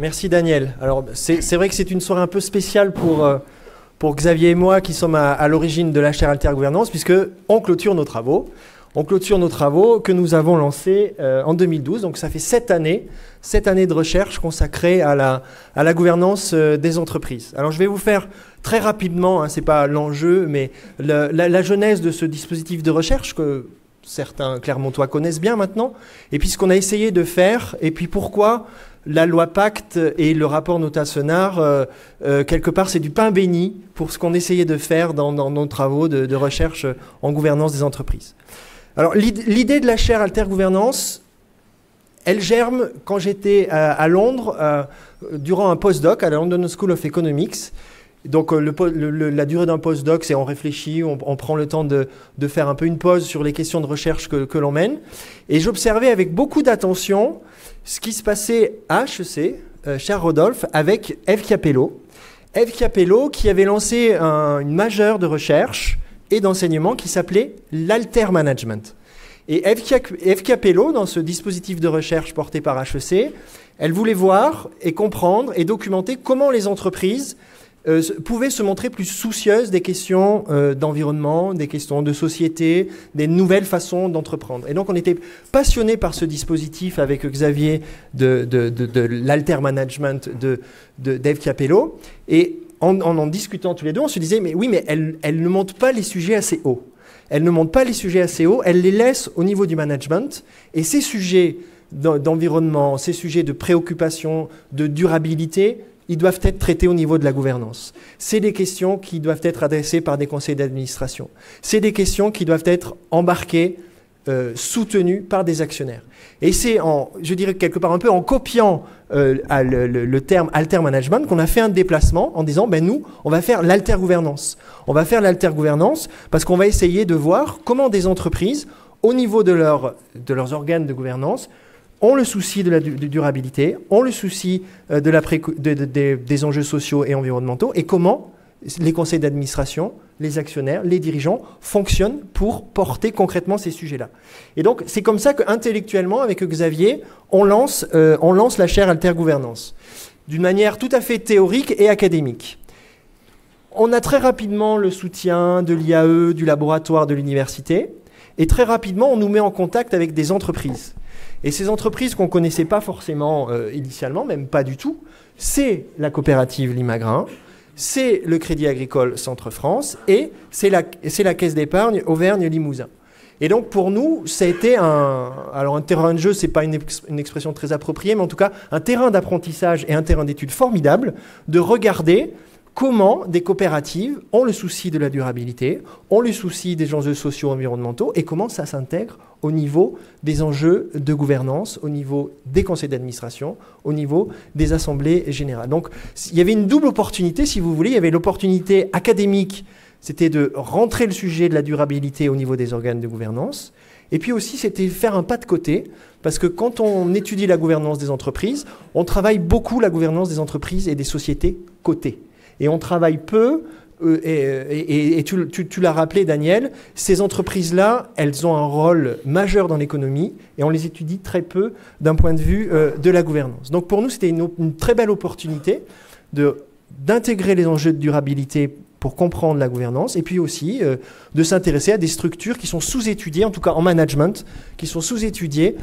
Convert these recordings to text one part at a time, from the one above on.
Merci Daniel. Alors c'est vrai que c'est une soirée un peu spéciale pour Xavier et moi qui sommes à l'origine de la chaire Altergouvernance, puisque on clôture nos travaux. On clôture nos travaux que nous avons lancés en 2012. Donc ça fait 7 années de recherche consacrée à la gouvernance des entreprises. Alors je vais vous faire très rapidement, ce n'est pas l'enjeu, mais la genèse de ce dispositif de recherche que certains Clermontois connaissent bien maintenant, et puis ce qu'on a essayé de faire, et puis pourquoi la loi Pacte et le rapport Notat-Senard, quelque part, c'est du pain béni pour ce qu'on essayait de faire dans nos travaux de recherche en gouvernance des entreprises. Alors, l'idée de la chaire Altergouvernance, elle germe quand j'étais à Londres, durant un postdoc à la London School of Economics. Donc, la durée d'un postdoc, c'est on réfléchit, on prend le temps de faire un peu une pause sur les questions de recherche que l'on mène. Et j'observais avec beaucoup d'attention ce qui se passait à HEC, cher Rodolphe, avec Eve Capello. Eve Capello qui avait lancé une majeure de recherche et d'enseignement qui s'appelait l'altermanagement. Et Eve Capello, dans ce dispositif de recherche porté par HEC, elle voulait voir et comprendre et documenter comment les entreprises pouvaient se montrer plus soucieuses des questions d'environnement, des questions de société, des nouvelles façons d'entreprendre. Et donc on était passionnés par ce dispositif avec Xavier de l'altermanagement d'Eve Capello. Et en discutant tous les deux, on se disait, mais oui, mais elle ne monte pas les sujets assez haut. Elle ne monte pas les sujets assez haut, elle les laisse au niveau du management. Et ces sujets d'environnement, ces sujets de préoccupation, de durabilité, ils doivent être traités au niveau de la gouvernance. C'est des questions qui doivent être adressées par des conseils d'administration. C'est des questions qui doivent être embarquées, soutenues par des actionnaires. Et c'est, je dirais quelque part un peu en copiant le terme altermanagement qu'on a fait un déplacement en disant, nous, on va faire l'altergouvernance. On va faire l'altergouvernance parce qu'on va essayer de voir comment des entreprises, au niveau de leurs organes de gouvernance, ont le souci de la durabilité, ont le souci des enjeux sociaux et environnementaux, et comment les conseils d'administration, les actionnaires, les dirigeants fonctionnent pour porter concrètement ces sujets-là. Et donc, c'est comme ça qu'intellectuellement, avec Xavier, on lance la chaire Altergouvernance, d'une manière tout à fait théorique et académique. On a très rapidement le soutien de l'IAE, du laboratoire de l'université, et très rapidement, on nous met en contact avec des entreprises. Et ces entreprises qu'on ne connaissait pas forcément initialement, même pas du tout, c'est la coopérative Limagrin, c'est le Crédit Agricole Centre-France et c'est la Caisse d'épargne Auvergne-Limousin. Et donc pour nous, ça a été un terrain de jeu, ce n'est pas une expression très appropriée, mais en tout cas un terrain d'apprentissage et un terrain d'étude formidable de regarder comment des coopératives ont le souci de la durabilité, ont le souci des enjeux sociaux et environnementaux et comment ça s'intègre au niveau des enjeux de gouvernance, au niveau des conseils d'administration, au niveau des assemblées générales. Donc il y avait une double opportunité, si vous voulez. Il y avait l'opportunité académique, c'était de rentrer le sujet de la durabilité au niveau des organes de gouvernance. Et puis aussi, c'était faire un pas de côté, parce que quand on étudie la gouvernance des entreprises, on travaille beaucoup la gouvernance des entreprises et des sociétés cotées. Et on travaille peu, et tu l'as rappelé, Daniel, ces entreprises-là, elles ont un rôle majeur dans l'économie, et on les étudie très peu d'un point de vue de la gouvernance. Donc pour nous, c'était une très belle opportunité d'intégrer les enjeux de durabilité pour comprendre la gouvernance, et puis aussi de s'intéresser à des structures qui sont sous-étudiées, en tout cas en management, qui sont sous-étudiées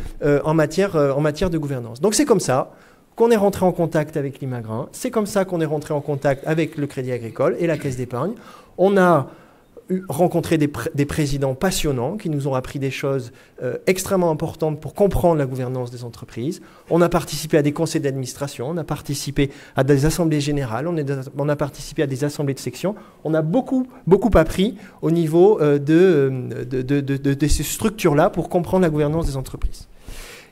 en matière de gouvernance. Donc c'est comme ça qu'on est rentré en contact avec Limagrin, c'est comme ça qu'on est rentré en contact avec le Crédit Agricole et la Caisse d'épargne. On a rencontré des présidents passionnants qui nous ont appris des choses extrêmement importantes pour comprendre la gouvernance des entreprises. On a participé à des conseils d'administration, on a participé à des assemblées générales, on a participé à des assemblées de section. On a beaucoup appris au niveau de ces structures-là pour comprendre la gouvernance des entreprises.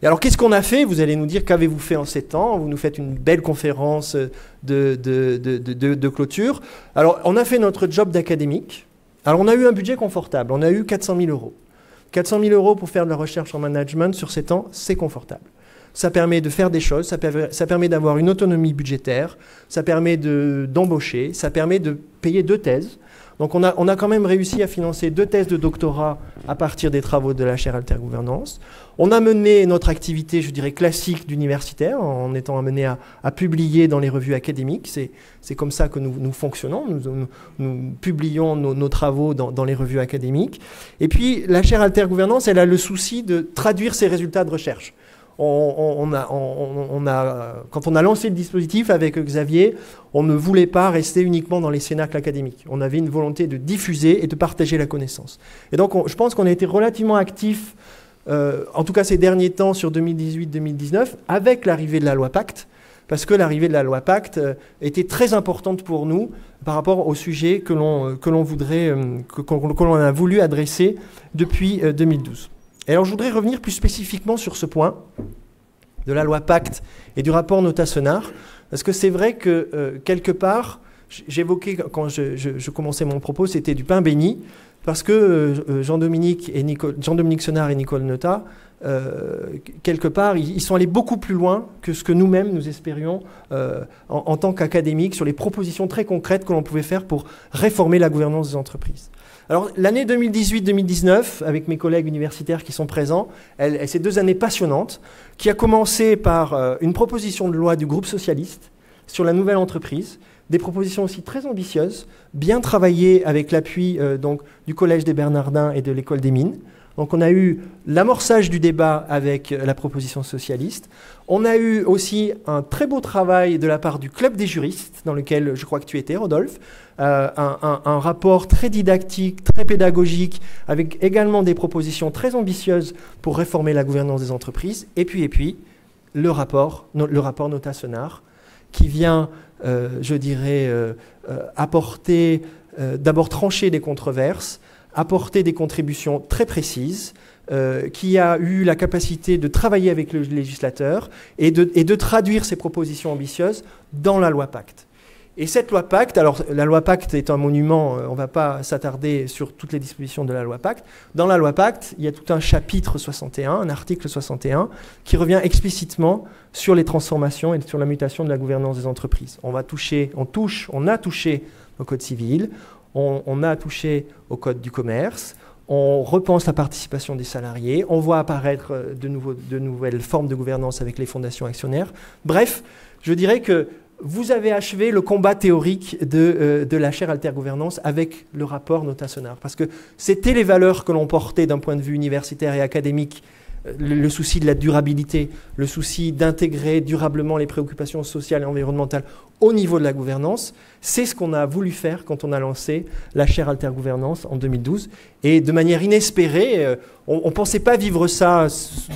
Et alors, qu'est-ce qu'on a fait? Vous allez nous dire, qu'avez-vous fait en 7 ans? Vous nous faites une belle conférence de clôture. Alors, on a fait notre job d'académique. Alors, on a eu un budget confortable. On a eu 400 000 euros. 400 000 euros pour faire de la recherche en management sur 7 ans, c'est confortable. Ça permet de faire des choses, ça permet d'avoir une autonomie budgétaire, ça permet d'embaucher, ça permet de payer 2 thèses. Donc on a quand même réussi à financer 2 thèses de doctorat à partir des travaux de la chaire Altergouvernance. On a mené notre activité, je dirais, classique d'universitaire, en étant amené à publier dans les revues académiques. C'est comme ça que nous fonctionnons. Nous publions nos travaux dans les revues académiques. Et puis, la chaire Altergouvernance, elle a le souci de traduire ses résultats de recherche. Quand on a lancé le dispositif avec Xavier, on ne voulait pas rester uniquement dans les cénacles académiques. On avait une volonté de diffuser et de partager la connaissance. Et donc, je pense qu'on a été relativement actifs, en tout cas ces derniers temps, sur 2018-2019, avec l'arrivée de la loi Pacte, parce que l'arrivée de la loi Pacte était très importante pour nous par rapport au sujet que l'on a voulu adresser depuis 2012. Et alors, je voudrais revenir plus spécifiquement sur ce point de la loi Pacte et du rapport Notat-Senard, parce que c'est vrai que, quelque part, j'évoquais, quand je commençais mon propos, c'était du pain béni, parce que Jean-Dominique Senard et Nicole Notat, quelque part, ils sont allés beaucoup plus loin que ce que nous-mêmes, nous espérions, en tant qu'académiques, sur les propositions très concrètes que l'on pouvait faire pour réformer la gouvernance des entreprises. Alors, l'année 2018-2019, avec mes collègues universitaires qui sont présents, c'est 2 années passionnantes, qui a commencé par une proposition de loi du groupe socialiste sur la nouvelle entreprise, des propositions aussi très ambitieuses, bien travaillées avec l'appui donc du Collège des Bernardins et de l'École des Mines. Donc on a eu l'amorçage du débat avec la proposition socialiste. On a eu aussi un très beau travail de la part du Club des juristes, dans lequel je crois que tu étais, Rodolphe, un rapport très didactique, très pédagogique, avec également des propositions très ambitieuses pour réformer la gouvernance des entreprises. Et puis le rapport Notat-Senard, qui vient, je dirais, apporter, d'abord trancher des controverses, apporter des contributions très précises, qui a eu la capacité de travailler avec le législateur et de traduire ces propositions ambitieuses dans la loi Pacte. Et cette loi Pacte, alors la loi Pacte est un monument, on ne va pas s'attarder sur toutes les dispositions de la loi Pacte. Dans la loi Pacte, il y a tout un chapitre 61, un article 61, qui revient explicitement sur les transformations et sur la mutation de la gouvernance des entreprises. On a touché au Code civil, on a touché au Code du commerce, on repense la participation des salariés, on voit apparaître de nouvelles formes de gouvernance avec les fondations actionnaires. Bref, je dirais que vous avez achevé le combat théorique de la chaire Altergouvernance avec le rapport Notat-Senard, parce que c'était les valeurs que l'on portait d'un point de vue universitaire et académique, le souci de la durabilité, le souci d'intégrer durablement les préoccupations sociales et environnementales au niveau de la gouvernance. C'est ce qu'on a voulu faire quand on a lancé la chaire Altergouvernance en 2012. Et de manière inespérée, on ne pensait pas vivre ça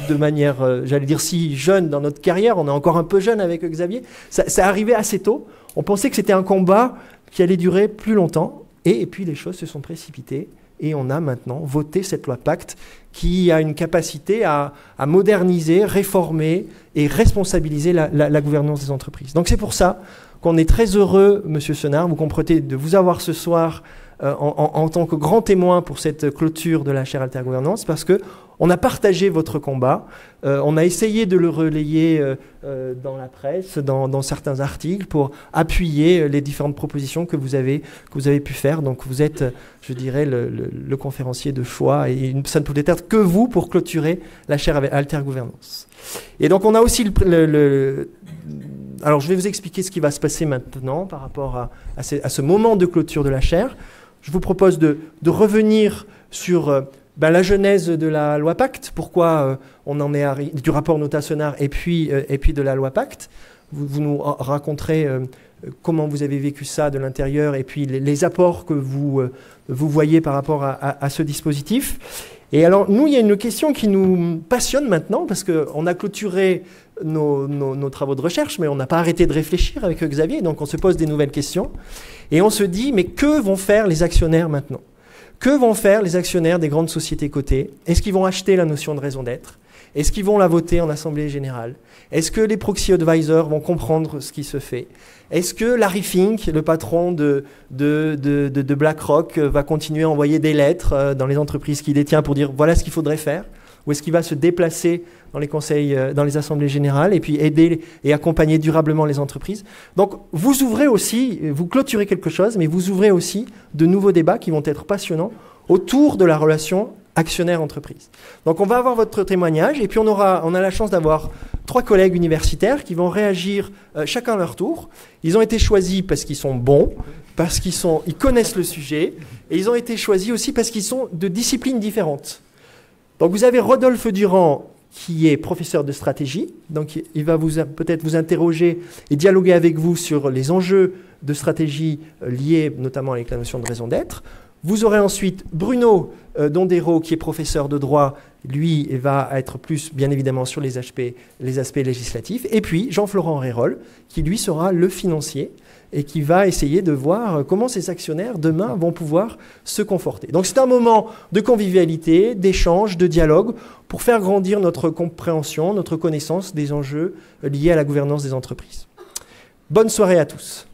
de manière, j'allais dire, si jeune dans notre carrière. On est encore un peu jeune avec Xavier. Ça arrivait assez tôt. On pensait que c'était un combat qui allait durer plus longtemps. Et puis les choses se sont précipitées. Et on a maintenant voté cette loi Pacte qui a une capacité à moderniser, réformer et responsabiliser la gouvernance des entreprises. Donc c'est pour ça qu'on est très heureux, Monsieur Senard, vous comprenez, de vous avoir ce soir en tant que grand témoin pour cette clôture de la chaire Altergouvernance, parce qu'on a partagé votre combat, on a essayé de le relayer dans la presse, dans certains articles, pour appuyer les différentes propositions que vous avez pu faire. Donc vous êtes, je dirais, le conférencier de choix, et ça ne pouvait être que vous pour clôturer la chaire Altergouvernance. Et donc on a aussi alors je vais vous expliquer ce qui va se passer maintenant par rapport à ce moment de clôture de la chaire. Je vous propose de revenir sur la genèse de la loi Pacte, pourquoi on en est du rapport Notat-Senard et puis de la loi Pacte. Vous nous raconterez comment vous avez vécu ça de l'intérieur et puis les apports que vous voyez par rapport à ce dispositif. Et alors, nous, il y a une question qui nous passionne maintenant, parce qu'on a clôturé nos travaux de recherche, mais on n'a pas arrêté de réfléchir avec Xavier, donc on se pose des nouvelles questions. Et on se dit, mais que vont faire les actionnaires maintenant ? Que vont faire les actionnaires des grandes sociétés cotées ? Est-ce qu'ils vont acheter la notion de raison d'être ? Est-ce qu'ils vont la voter en Assemblée générale ? Est-ce que les proxy advisors vont comprendre ce qui se fait ? Est-ce que Larry Fink, le patron de BlackRock, va continuer à envoyer des lettres dans les entreprises qu'il détient pour dire voilà ce qu'il faudrait faire ? Ou est-ce qu'il va se déplacer dans les conseils, dans les assemblées générales et puis aider et accompagner durablement les entreprises ? Donc vous ouvrez aussi, vous clôturez quelque chose, mais vous ouvrez aussi de nouveaux débats qui vont être passionnants autour de la relation actionnaire entreprise. Donc on va avoir votre témoignage et puis on a la chance d'avoir 3 collègues universitaires qui vont réagir chacun à leur tour. Ils ont été choisis parce qu'ils sont bons, parce ils connaissent le sujet, et ils ont été choisis aussi parce qu'ils sont de disciplines différentes. Donc vous avez Rodolphe Durand qui est professeur de stratégie, donc il va peut-être vous interroger et dialoguer avec vous sur les enjeux de stratégie liés notamment avec la notion de raison d'être. Vous aurez ensuite Bruno Dondero qui est professeur de droit, lui va être plus bien évidemment sur les aspects législatifs, et puis Jean-Florent Rérol qui lui sera le financier et qui va essayer de voir comment ces actionnaires demain vont pouvoir se conforter. Donc c'est un moment de convivialité, d'échange, de dialogue pour faire grandir notre compréhension, notre connaissance des enjeux liés à la gouvernance des entreprises. Bonne soirée à tous.